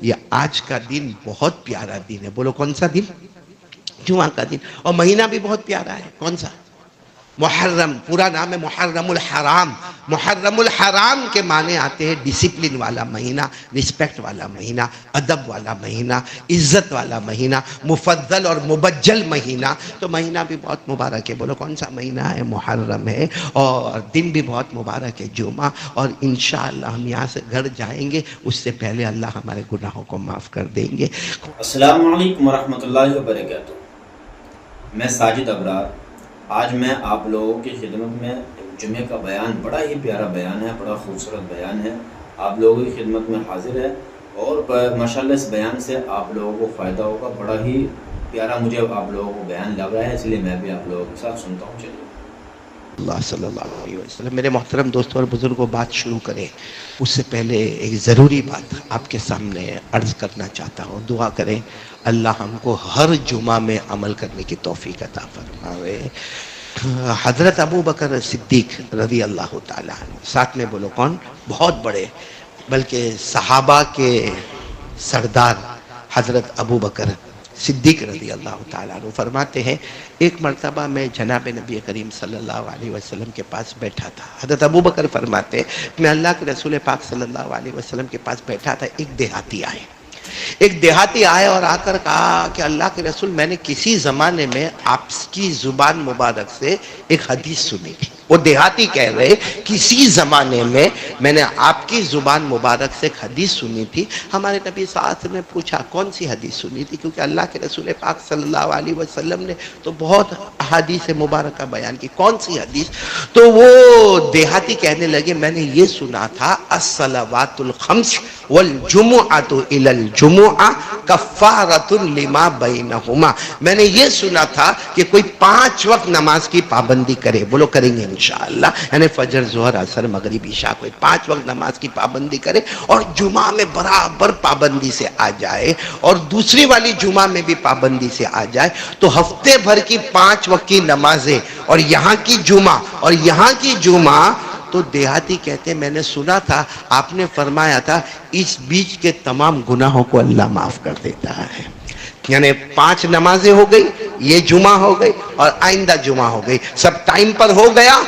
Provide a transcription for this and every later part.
یہ آج کا دن بہت پیارا دن ہے. بولو کون سا دن؟ جمعہ کا دن. اور مہینہ بھی بہت پیارا ہے. کون سا؟ محرم. پورا نام ہے محرم الحرام. محرم الحرام کے معنی آتے ہیں ڈسپلن والا مہینہ، رسپیکٹ والا مہینہ، ادب والا مہینہ، عزت والا مہینہ، مفضل اور مبجل مہینہ. تو مہینہ بھی بہت مبارک ہے. بولو کون سا مہینہ ہے؟ محرم ہے. اور دن بھی بہت مبارک ہے، جمعہ. اور انشاءاللہ ہم یہاں سے گھر جائیں گے اس سے پہلے اللہ ہمارے گناہوں کو معاف کر دیں گے. السلام علیکم ورحمۃ اللہ وبرکاتہ. میں ساجد ابرار. آج میں آپ لوگوں کی خدمت میں جمعے کا بیان، بڑا ہی پیارا بیان ہے، بڑا خوبصورت بیان ہے، آپ لوگوں کی خدمت میں حاضر ہے. اور ماشاءاللہ اس بیان سے آپ لوگوں کو فائدہ ہوگا. بڑا ہی پیارا مجھے آپ لوگوں کو بیان لگ رہا ہے، اس لیے میں بھی آپ لوگوں کے ساتھ سنتا ہوں. چلیے. اللہ صلی اللہ علیہ وسلم. میرے محترم دوستوں اور بزرگوں، بات شروع کریں اس سے پہلے ایک ضروری بات آپ کے سامنے عرض کرنا چاہتا ہوں. دعا کریں اللہ ہم کو ہر جمعہ میں عمل کرنے کی توفیق عطا فرمائے. حضرت ابو بکر صدیق رضی اللہ تعالیٰ عنہ، ساتھ میں بولو کون؟ بہت بڑے، بلکہ صحابہ کے سردار حضرت ابو بکر صدیق رضی اللہ تعالیٰ عنہ فرماتے ہیں ایک مرتبہ میں جناب نبی کریم صلی اللہ علیہ وسلم کے پاس بیٹھا تھا. حضرت ابو بکر فرماتے ہیں میں اللہ کے رسول پاک صلی اللہ علیہ وسلم کے پاس بیٹھا تھا. ایک دیہاتی آئے اور آ کر کہا کہ اللہ کے رسول، میں نے کسی زمانے میں آپ کی زبان مبارک سے ایک حدیث سنی تھی. وہ دیہاتی کہہ رہے کسی زمانے میں نے آپ کی زبان مبارک سے ایک حدیث سنی تھی. ہمارے نبی صلی اللہ علیہ وسلم نے پوچھا کون سی حدیث سنی تھی، کیونکہ اللہ کے رسول پاک صلی اللہ علیہ وسلم نے تو بہت احادیث مبارکہ بیان کی. کون سی حدیث؟ تو وہ دیہاتی کہنے لگے میں نے یہ سنا تھا الصلوات الخمس والجمعۃ الی الجمعہ کفارۃ لما بینہما. میں نے یہ سنا تھا کہ کوئی 5 وقت نماز کی پابندی کرے. بولو کریں گے انشاءاللہ. یعنی فجر، ظہر، عصر، مغرب، عشاء، کوئی 5 وقت نماز کی پابندی کرے اور جمعہ میں برابر پابندی سے آ جائے اور دوسری والی جمعہ میں بھی پابندی سے آ جائے تو ہفتے بھر کی 5 وقت کی نمازیں اور یہاں کی جمعہ اور یہاں کی جمعہ. تو دیہاتی کہتے ہیں میں نے سنا تھا آپ نے فرمایا تھا اس بیچ کے تمام گناہوں کو اللہ معاف کر دیتا ہے. یعنی 5 نمازیں ہو گئی، یہ جمعہ ہو گئی اور آئندہ جمعہ ہو گئی، سب ٹائم پر ہو گیا.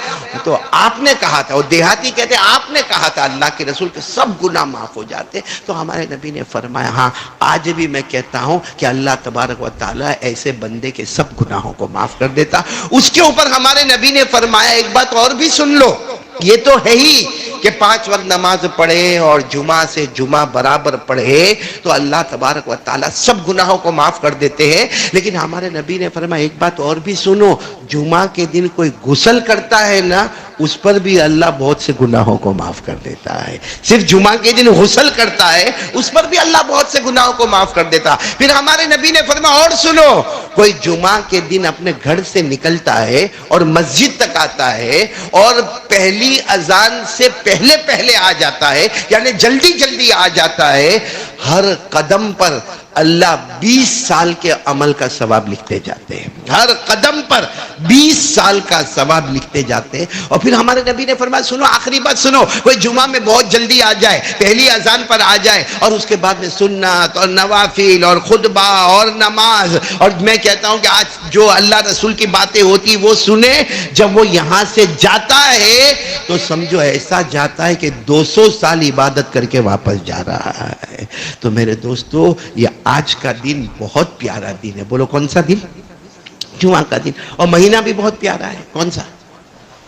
تو آپ نے کہا تھا، وہ دیہاتی کہتے ہیں آپ نے کہا تھا اللہ کے رسول کے سب گناہ معاف ہو جاتے. تو ہمارے نبی نے فرمایا ہاں آج بھی میں کہتا ہوں کہ اللہ تبارک و تعالیٰ ایسے بندے کے سب گناہوں کو معاف کر دیتا. اس کے اوپر ہمارے نبی نے فرمایا ایک بات اور بھی سن لو. یہ تو ہے ہی کہ 5 وقت نماز پڑھے اور جمعہ سے جمعہ برابر پڑھے تو اللہ تبارک و تعالیٰ سب گناہوں کو معاف کر دیتے ہیں. لیکن ہمارے نبی نے فرمایا ایک بات اور بھی سنو، جمعہ کے دن کوئی غسل کرتا ہے نا اس پر بھی اللہ بہت سے گناہوں کو معاف کر دیتا ہے. صرف جمعہ کے دن غسل کرتا ہے اس پر بھی اللہ بہت سے گناہوں کو معاف کر دیتا. پھر ہمارے نبی نے فرمایا اور سنو، کوئی جمعہ کے دن اپنے گھر سے نکلتا ہے اور مسجد تک آتا ہے اور پہلی اذان سے پہلے آ جاتا ہے، یعنی جلدی آ جاتا ہے، ہر قدم پر اللہ 20 سال کے عمل کا ثواب لکھتے جاتے ہیں. ہر قدم پر 20 سال کا ثواب لکھتے جاتے ہیں. اور پھر ہمارے نبی نے فرمایا سنو، آخری بات سنو، کوئی جمعہ میں بہت جلدی آ جائے، پہلی اذان پر آ جائے اور اس کے بعد میں سنت اور نوافل اور خطبہ اور نماز، اور میں کہتا ہوں کہ آج جو اللہ رسول کی باتیں ہوتی وہ سنے، جب وہ یہاں سے جاتا ہے تو سمجھو ایسا جاتا ہے کہ 200 سال عبادت کر کے واپس جا رہا ہے. تو میرے دوستو یہ آج کا دن بہت پیارا دن ہے. بولو کون سا دن؟ جمعہ کا دن. اور مہینہ بھی بہت پیارا ہے. کون سا؟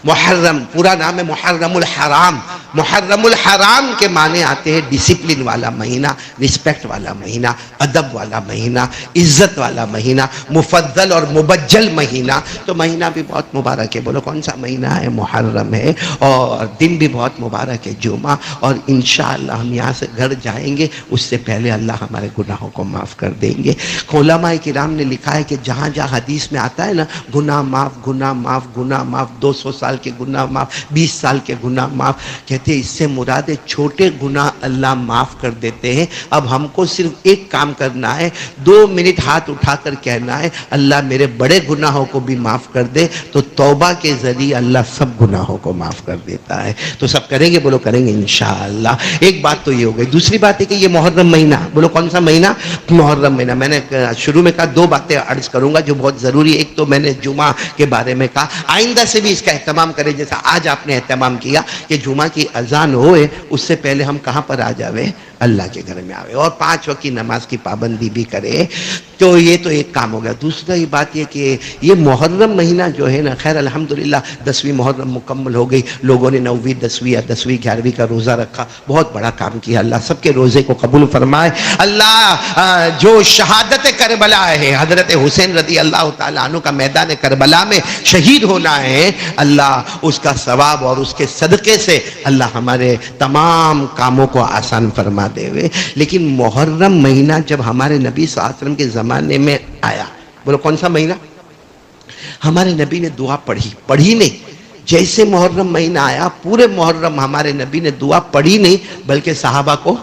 محرم. پورا نام ہے محرم الحرام. محرم الحرام کے معنی آتے ہیں ڈسپلن والا مہینہ، رسپیکٹ والا مہینہ، ادب والا مہینہ، عزت والا مہینہ، مفضل اور مبجل مہینہ. تو مہینہ بھی بہت مبارک ہے. بولو کون سا مہینہ ہے؟ محرم ہے. اور دن بھی بہت مبارک ہے، جمعہ. اور انشاءاللہ ہم یہاں سے گھر جائیں گے اس سے پہلے اللہ ہمارے گناہوں کو معاف کر دیں گے. علماء کرام نے لکھا ہے کہ جہاں حدیث میں آتا ہے نا گناہ معاف، گناہ معاف، گناہ معاف، 200 سال کے گناہ معاف، 20 سال کے گناہ معاف، کہتے ہیں اس سے مراد چھوٹے گناہ اللہ معاف کر دیتے ہیں۔ اب ہم کو صرف ایک کام کرنا ہے، 2 منٹ ہاتھ اٹھا کر کہنا ہے اللہ میرے بڑے گناہوں کو بھی معاف کر دے، تو توبہ کے ذریعے اللہ سب گناہوں کو معاف کر دیتا ہے۔ تو سب کریں گے؟ بولو کریں گے انشاءاللہ۔ ایک بات تو یہ ہو گئی۔ دوسری بات ہے کہ یہ محرم مہینہ، بولو کون سا مہینہ؟ محرم مہینہ۔ میں نے شروع میں کہا 2 باتیں عرض کروں گا جو بہت ضروری ہے۔ ایک تو میں نے جمعہ کے بارے میں کہا، آئندہ سے بھی اس کا اہتمام کریں جیسا آج آپ نے اہتمام کیا کہ جمعہ کی اذان ہوئے اس سے پہلے ہم کہاں پر آ جاوے؟ اللہ کے گھر میں آوے، اور 5 وقت کی نماز کی پابندی بھی کرے۔ تو یہ تو ایک کام ہو گیا۔ دوسرا یہ بات یہ کہ یہ محرم مہینہ جو ہے نا، خیر الحمدللہ 10ویں محرم مکمل ہو گئی، لوگوں نے 9ویں 10ویں یا 10ویں 11ویں کا روزہ رکھا، بہت بڑا کام کیا۔ اللہ سب کے روزے کو قبول فرمائے۔ اللہ جو شہادت کربلا ہے، حضرت حسین رضی اللہ تعالیٰ عنہ کا میدان کربلا میں شہید ہونا ہے، اللہ اس کا ثواب اور اس کے صدقے سے اللہ ہمارے تمام کاموں کو آسان فرما دے ہوئے۔ لیکن محرم مہینہ جب ہمارے نبی صلی اللہ علیہ وسلم کے زمانے میں آیا، بولو کون سا مہینہ؟ ہمارے نبی نے دعا پڑھی نہیں، جیسے محرم مہینہ آیا پورے محرم ہمارے نبی نے دعا پڑھی نہیں بلکہ صحابہ کو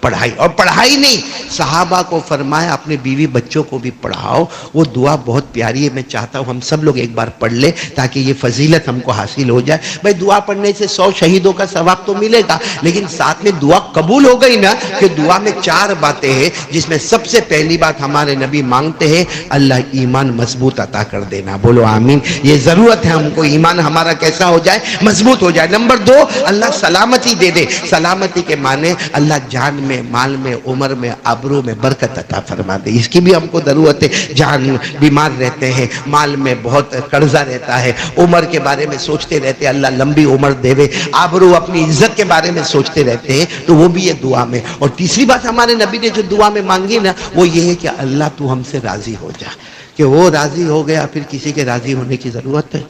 پڑھائی، اور پڑھائی نہیں، صحابہ کو فرمایا اپنے بیوی بچوں کو بھی پڑھاؤ۔ وہ دعا بہت پیاری ہے، میں چاہتا ہوں ہم سب لوگ ایک بار پڑھ لیں تاکہ یہ فضیلت ہم کو حاصل ہو جائے۔ بھائی دعا پڑھنے سے 100 شہیدوں کا ثواب تو ملے گا، لیکن ساتھ میں دعا قبول ہو گئی نا، کہ دعا میں 4 باتیں ہیں، جس میں سب سے پہلی بات ہمارے نبی مانگتے ہیں اللہ ایمان مضبوط عطا کر دینا۔ بولو آمین۔ یہ ضرورت ہے ہم کو، ایمان ہمارا کیسا ہو جائے؟ مضبوط ہو جائے۔ نمبر 2، اللہ سلامتی دے دے۔ سلامتی کے معنی اللہ جان میں، مال میں، عمر میں، آبرو میں برکت عطا فرما دے۔ اس کی بھی ہم کو ضرورت ہے۔ جان بیمار رہتے ہیں، مال میں بہت قرضہ رہتا ہے، عمر کے بارے میں سوچتے رہتے ہیں اللہ لمبی عمر دے، آبرو اپنی عزت کے بارے میں سوچتے رہتے ہیں، تو وہ بھی یہ دعا میں۔ اور تیسری بات ہمارے نبی نے جو دعا میں مانگی نا، وہ یہ ہے کہ اللہ تو ہم سے راضی ہو جا۔ کہ وہ راضی ہو گیا، پھر کسی کے راضی ہونے کی ضرورت ہے؟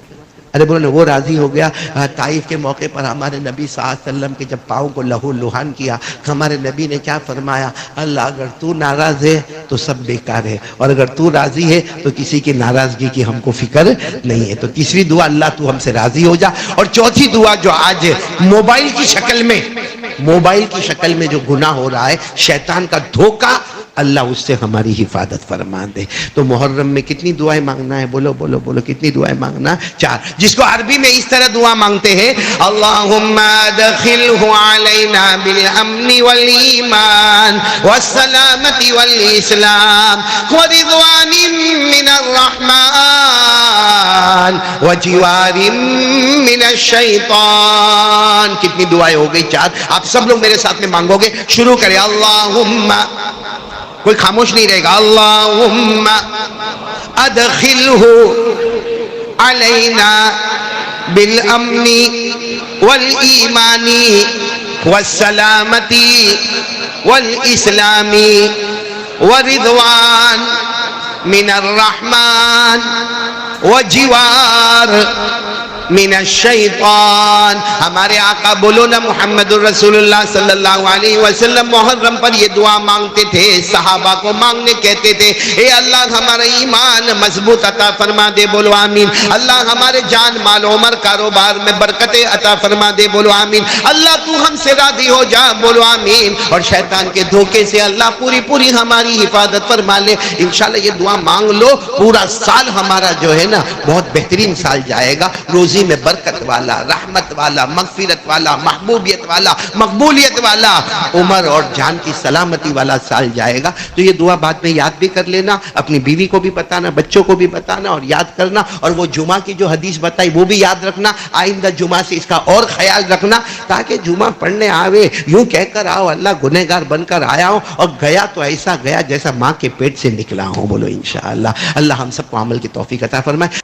ارے بولو نا، وہ راضی ہو گیا۔ طائف کے موقع پر ہمارے نبی صلی اللہ علیہ وسلم کے جب پاؤں کو لہو لہان کیا، ہمارے نبی نے کیا فرمایا؟ اللہ اگر تو ناراض ہے تو سب بیکار ہے، اور اگر تو راضی ہے تو کسی کی ناراضگی کی ہم کو فکر نہیں ہے۔ تو تیسری دعا اللہ تو ہم سے راضی ہو جا۔ اور چوتھی دعا جو آج موبائل کی شکل میں جو گناہ ہو رہا ہے، شیطان کا دھوکہ، اللہ اس سے ہماری حفاظت فرما دے۔ تو محرم میں کتنی دعائیں مانگنا ہے؟ بولو بولو بولو، کتنی دعائیں مانگنا؟ 4، جس کو عربی میں اس طرح دعا مانگتے ہیں، اللہم ادخلہ علینا بالامن والایمان والسلامت والاسلام ورضوان من الرحمن وجوار من الشیطان۔ کتنی دعائیں ہو گئی؟ 4۔ آپ سب لوگ میرے ساتھ میں مانگو گے، شروع کریں۔ اللہم، کوئی خاموش نہیں رہے گا، اللہم ادخلہ علینا بالامن والایمان والسلامت والاسلام ورضوان من الرحمن وجوار من الشیطان۔ ہمارے آقا بولو نا محمد الرسول اللہ صلی اللہ علیہ وسلم محرم پر یہ دعا مانگتے تھے، صحابہ کو مانگنے کہتے تھے، اے اللہ ہمارا ایمان مضبوط عطا فرما دے، بولو آمین۔ اللہ ہمارے جان مال عمر کاروبار میں برکتیں عطا فرما دے، بولو آمین۔ اللہ تو ہم سے راضی ہو جا، بولو آمین۔ اور شیطان کے دھوکے سے اللہ پوری ہماری حفاظت فرما لے۔ انشاءاللہ یہ دعا مانگ لو، پورا سال ہمارا جو ہے نا بہت بہترین سال جائے گا، روزی میں برکت والا، رحمت والا، مغفرت والا، محبوبیت والا، مقبولیت والا، عمر اور جان کی سلامتی والا سال جائے گا۔ تو یہ دعا بعد میں یاد بھی کر لینا، اپنی بیوی کو بھی بتانا، بچوں کو بھی بتانا اور یاد کرنا، اور وہ جمعہ کی جو حدیث بتائی وہ بھی یاد رکھنا، آئندہ جمعہ سے اس کا اور خیال رکھنا، تاکہ جمعہ پڑھنے آوے یوں کہہ کر آؤ اللہ گنہگار بن کر آیا ہوں، اور گیا تو ایسا گیا جیسا ماں کے پیٹ سے نکلا ہوں، بولو انشاءاللہ۔ اللہ ہم سب کو عمل کی توفیق عطا فرمائے۔